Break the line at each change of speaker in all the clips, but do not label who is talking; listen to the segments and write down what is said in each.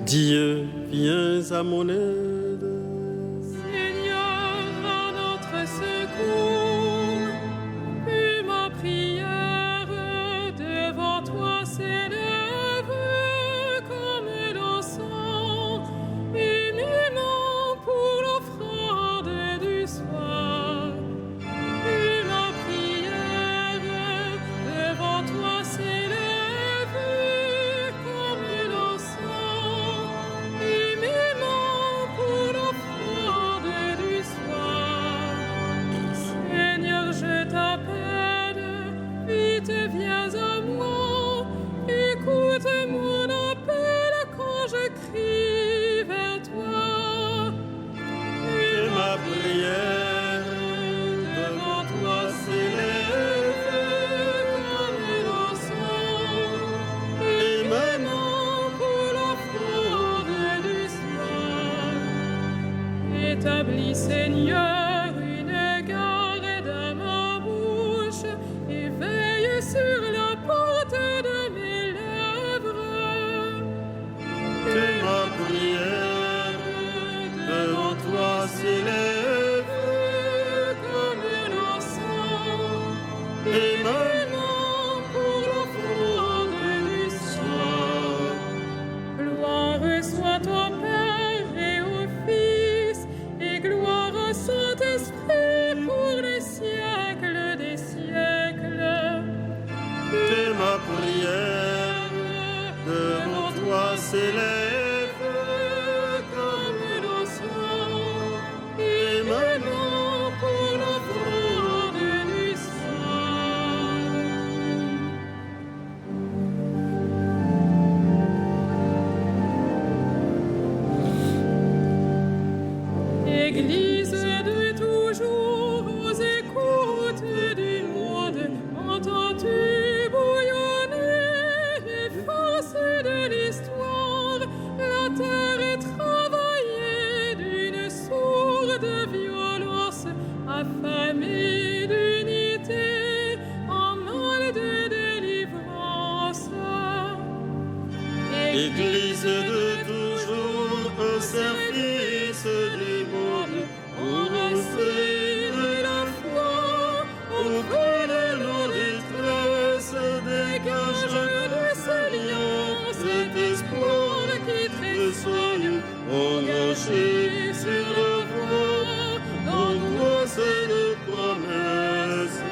Dieu, viens à mon aide.
Seigneur, à notre secours, puis ma prière devant toi s'élève comme l'encens, humainement pour l'offrande du soir. Puis ma prière devant toi s'élève comme l'encens, humainement pour l'offrande du soir. Seigneur, je t'appelle, vite viens à moi, écoute mon appel quand je crie vers toi.
Que ma prière devant toi s'élève
comme l'encens,
et
humainement pour l'offrande du soir. Établis, Seigneur, une garde à ma bouche et veille sur la porte de mes lèvres.
que ma prière devant toi s'élève
Comme l'encens,
et
humainement pour l'offrande du soir. Gloire soit au Père et au Fils, et gloire au Saint-Esprit pour les siècles des siècles.
que ma prière devant toi s'élève
Comme l'encens, humainement pour l'offrande du soir. Église de toujours, aux écoutes du monde, entends-tu bouillonner les forces de l'histoire? La terre est travaillée d'une sourde violence, affamée d'unité, en mal de délivrance.
Église de toujours au service du monde,
enracine la foi, au fond de nos détresses, dégage de ce lien cet espoir qui tressaille, engagé sur le voie d'angoisses promesses.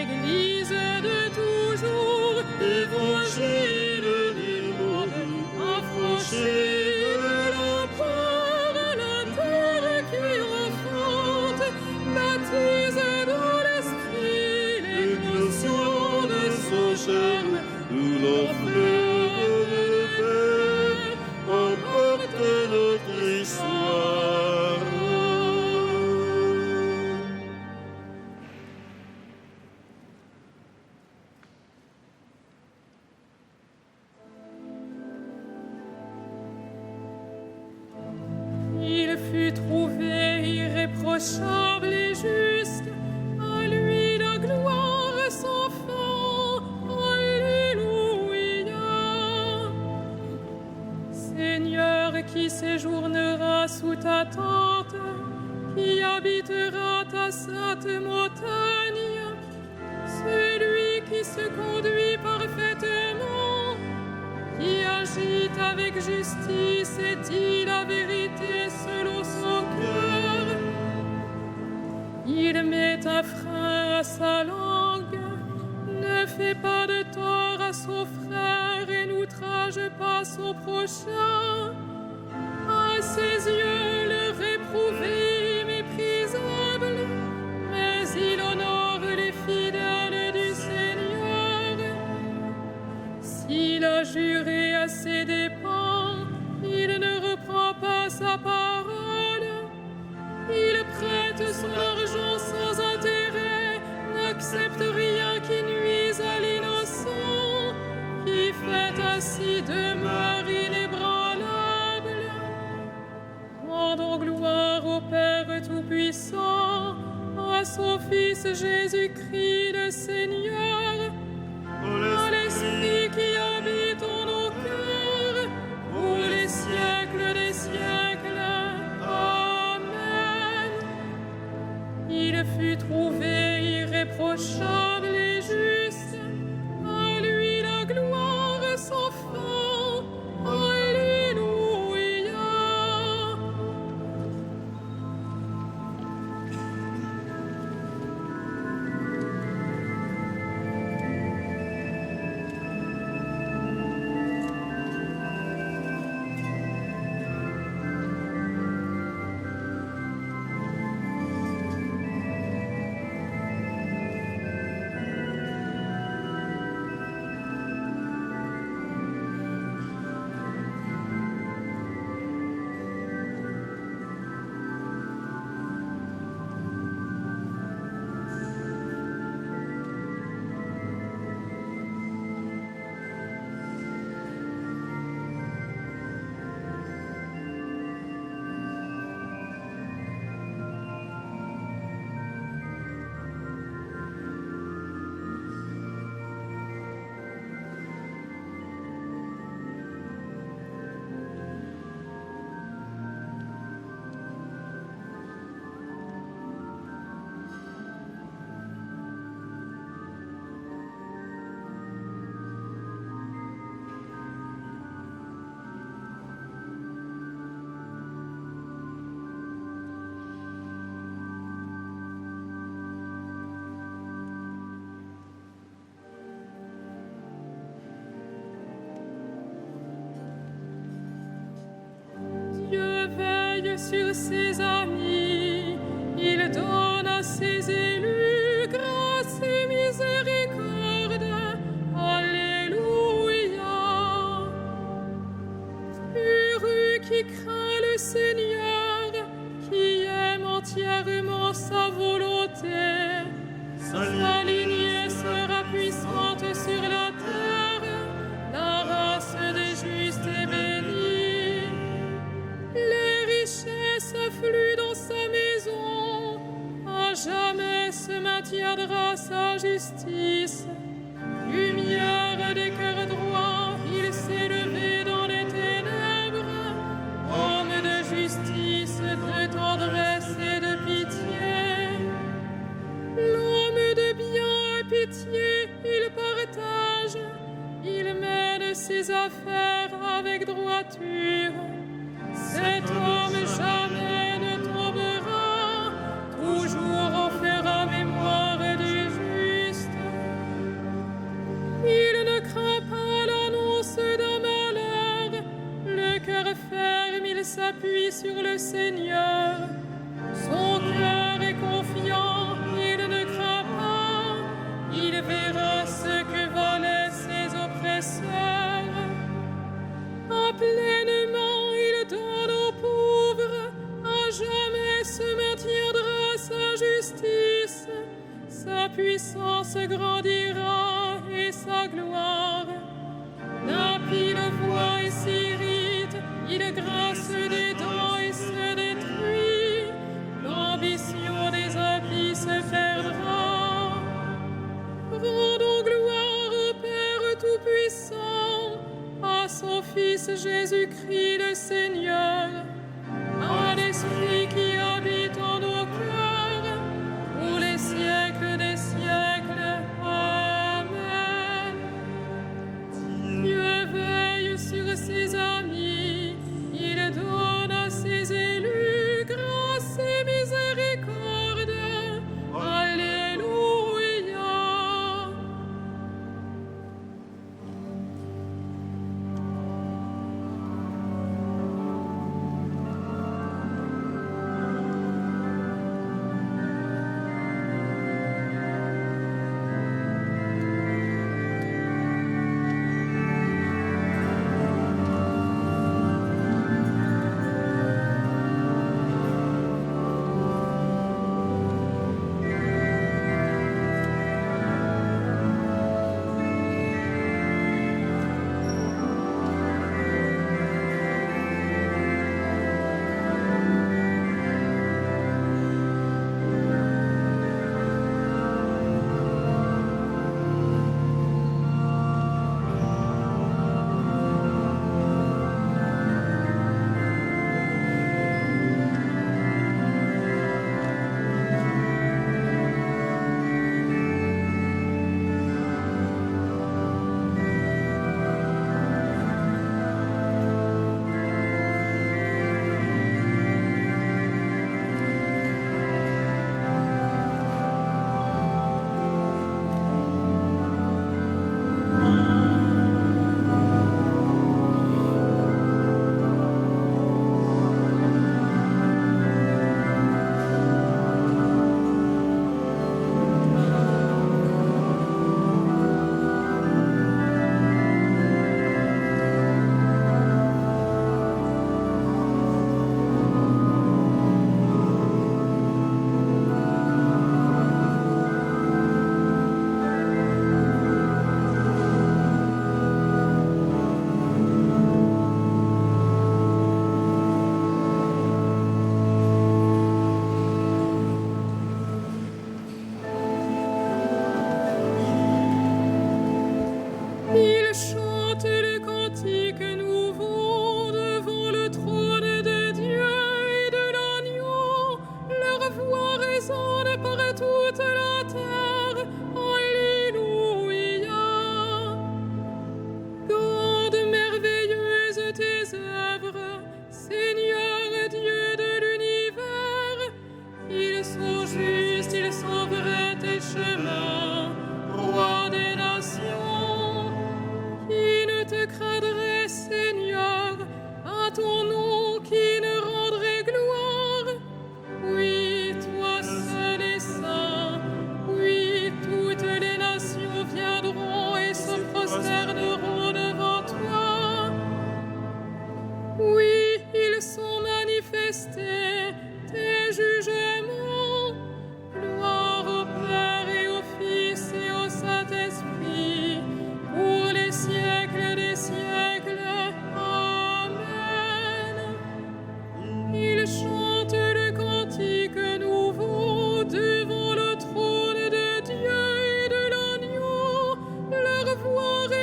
Église de toujours,
évangile du monde,
affranchie de la peur, la terre qui refante, baptise dans l'esprit l'éclosion de son germe,
où l'enflure de paix emporte notre histoire.
Il fut trouvé irréprochable et juste, à lui la gloire sans fin. Alléluia. Seigneur, qui séjournera sous ta tente, qui habitera ta sainte montagne, celui qui se conduit parfaitement, qui agite avec justice et dit la vérité selon son cœur. Il met un frein à sa langue, ne fait pas de tort à son frère et n'outrage pas son prochain. À ses yeux, le réprouvé est méprisable, mais il honore les fidèles du Seigneur. S'il a juré à ses dépens, il ne reprend pas sa parole. Il prête son argent sans intérêt, n'accepte rien qui nuise à l'innocent, qui fait ainsi demeure inébranlable. Rendons gloire au Père Tout-Puissant, à son Fils Jésus-Christ le Seigneur, à l'Esprit qui habite en nos cœurs, veille sur ses amis, il donne à ses élus grâce et miséricorde. Alléluia. Heureux qui craint le Seigneur, qui aime entièrement sa volonté. Sa lignée sera puissante sur la terre, la race des justes est bénie. Les richesses affluent dans sa maison, à jamais se maintiendra sa justice. Lumière des cœurs droits, il s'est levé dans les ténèbres, homme de justice, de tendresse et de pitié. L'homme de bien et pitié, il partage, il mène ses affaires avec droiture. Cet homme jamais ne tombera, toujours on fera mémoire du juste. Il ne craint pas l'annonce d'un malheur, le cœur ferme, il s'appuie sur le Seigneur. Son cœur est confiant, il ne craint pas, il verra ce que valaient ses oppresseurs. Pleinement il donne aux pauvres, à jamais se maintiendra sa justice. Sa puissance grandira et sa gloire. L'impie le voit et s'irrite, il grâce des dents et se détruit. L'ambition des impies se perdra. Rendons gloire au Père Tout-Puissant, à son Fils Jésus-Christ le Seigneur, à l'Esprit qui habite en nos cœurs, pour les siècles des siècles. Amen. Dieu veille sur ses amis, il donne à ses élus grâce et miséricorde. Alléluia.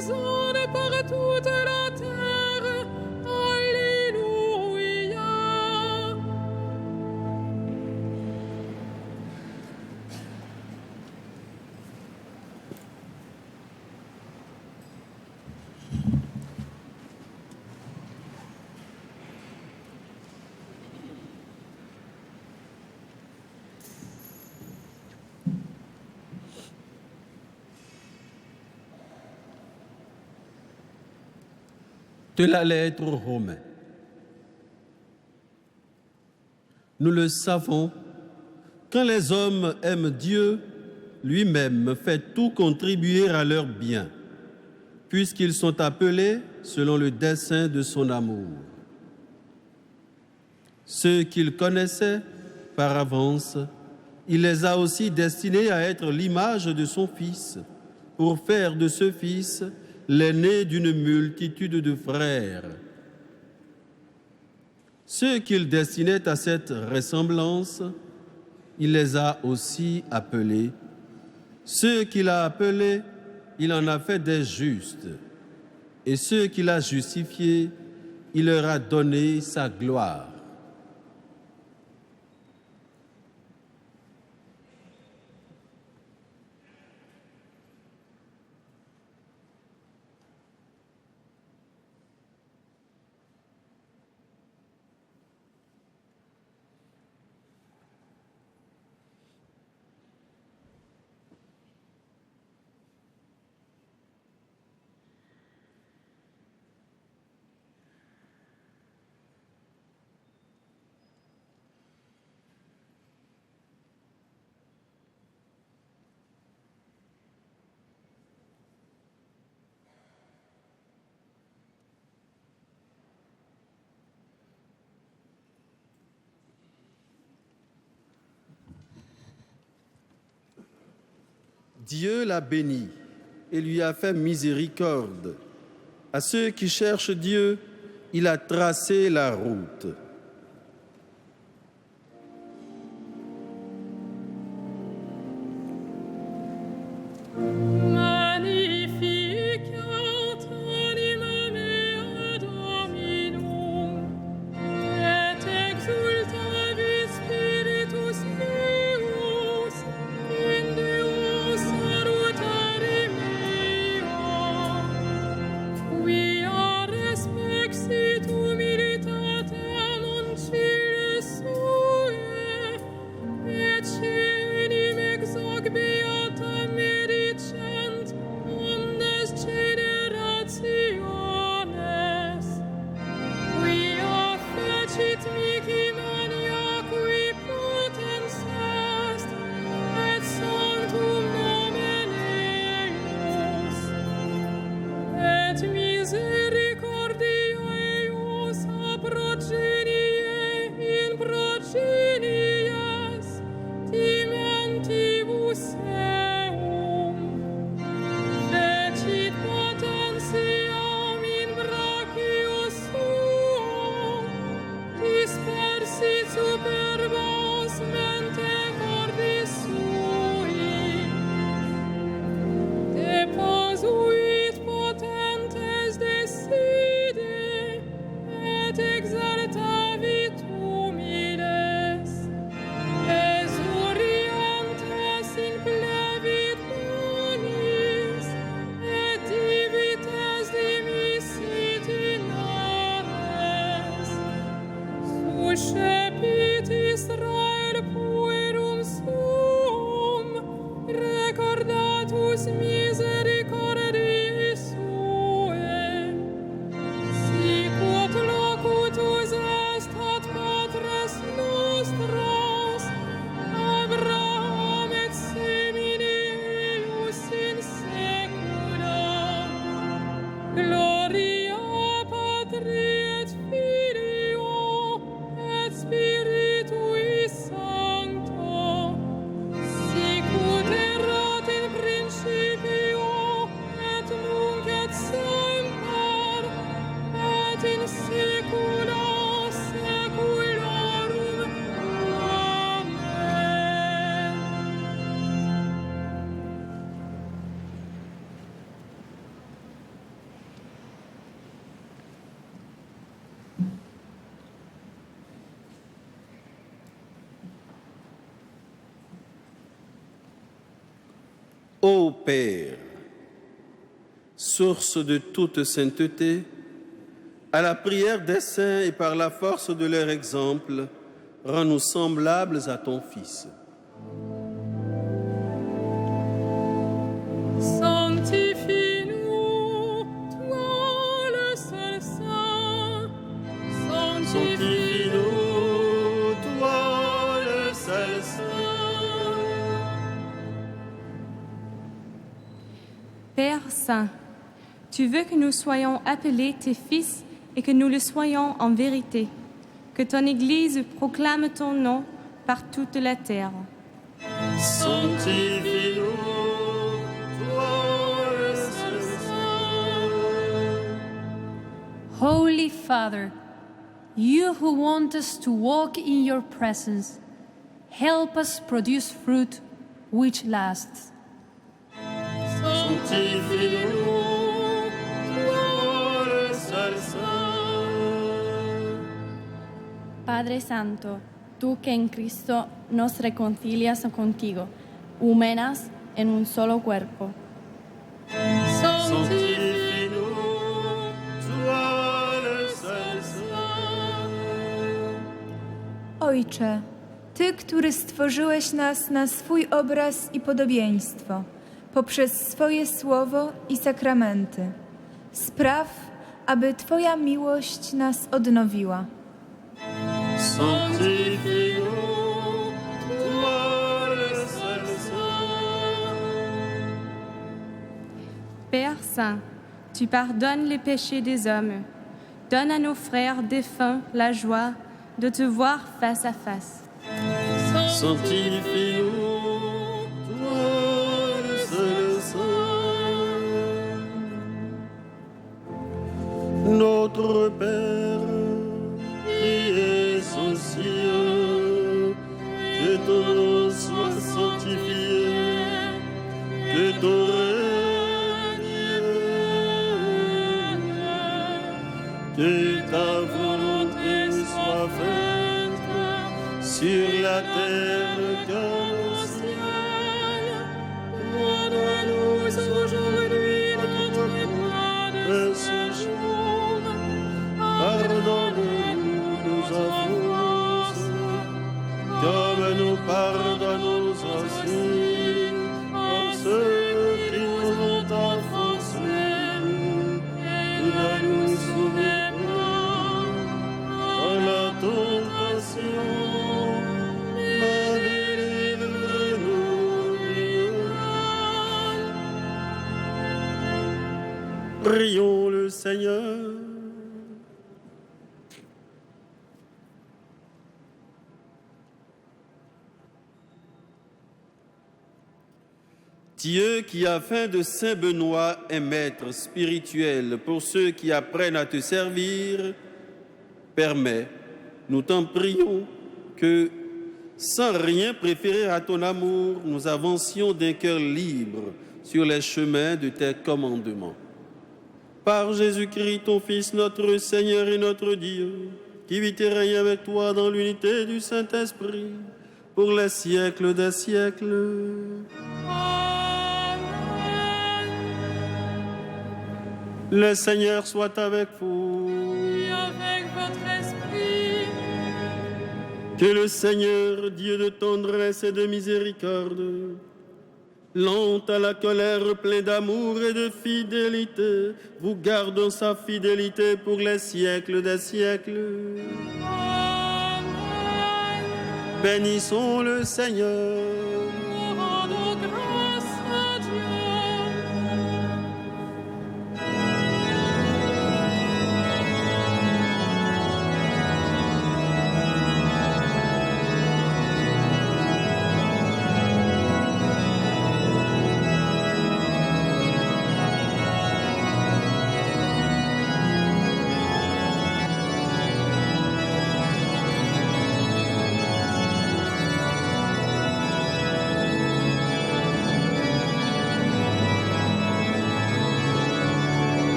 résonne par toute la terre. Alléluia.
De la lettre aux Romains. Nous le savons, quand les hommes aiment Dieu, lui-même fait tout contribuer à leur bien, puisqu'ils sont appelés selon le dessein de son amour. Ceux qu'il connaissait par avance, il les a aussi destinés à être l'image de son Fils, pour faire de ce Fils l'aîné d'une multitude de frères. Ceux qu'il destinait à cette ressemblance, il les a aussi appelés. Ceux qu'il a appelés, il en a fait des justes. Et ceux qu'il a justifiés, il leur a donné sa gloire. Dieu l'a béni et lui a fait miséricorde. À ceux qui cherchent Dieu, il a tracé la route.
Magnificat animam mea Dominum, et exultavit Spiritus eius, in Deo salutari mea, quia respexit humilitatem
Ô Père, source de toute sainteté, à la prière des saints et par la force de leur exemple, rends-nous semblables à ton Fils.
Sanctifie-nous, toi le seul saint.
Sanctifie-nous, toi le seul saint.
Père Saint, tu veux que nous soyons appelés tes fils et que nous le soyons en vérité, que ton Église proclame ton nom par toute la terre.
Sanctifie-nous, toi le seul saint.
Holy Father, you who want us to walk in your presence, help us produce fruit which lasts.
Sanctifie-nous, toi le seul saint.
Padre Santo, tú que en Cristo nos reconcilias contigo, úmenas en un solo cuerpo.
Sanctifie-nous, toi le seul saint.
Ojcze, Ty, który stworzyłeś nas na swój obraz i podobieństwo, poprzez swoje słowo i sakramenty, spraw, aby Twoja miłość nas odnowiła.
Sanctifie-nous, toi le seul saint.
Père Saint, tu pardonnes les péchés des hommes. Donne à nos frères défunts la joie de te voir face à face.
Sanctifie-nous, toi le seul saint. Notre Père, qui es aux cieux, que ton nom soit sanctifié, que ton règne vienne, que ta volonté soit faite sur la terre comme au ciel.
Donne-nous aujourd'hui notre pain de ce jour.
Pardonne-nous nos offenses, comme nous pardonnons aussi à ceux qui nous ont offensés. Et ne nous soumets pas à la tentation, mais délivre-nous du mal. Prions le Seigneur. Dieu qui a fait de Saint Benoît un maître spirituel pour ceux qui apprennent à te servir, permets, nous t'en prions, que sans rien préférer à ton amour, nous avancions d'un cœur libre sur les chemins de tes commandements. Par Jésus-Christ, ton Fils, notre Seigneur et notre Dieu, qui vit et règne avec toi dans l'unité du Saint-Esprit, pour les siècles des siècles. Le Seigneur soit avec vous.
Et avec votre esprit.
Que le Seigneur, Dieu de tendresse et de miséricorde, lent à la colère, plein d'amour et de fidélité, vous garde dans sa fidélité pour les siècles des siècles.
Amen.
Bénissons le Seigneur.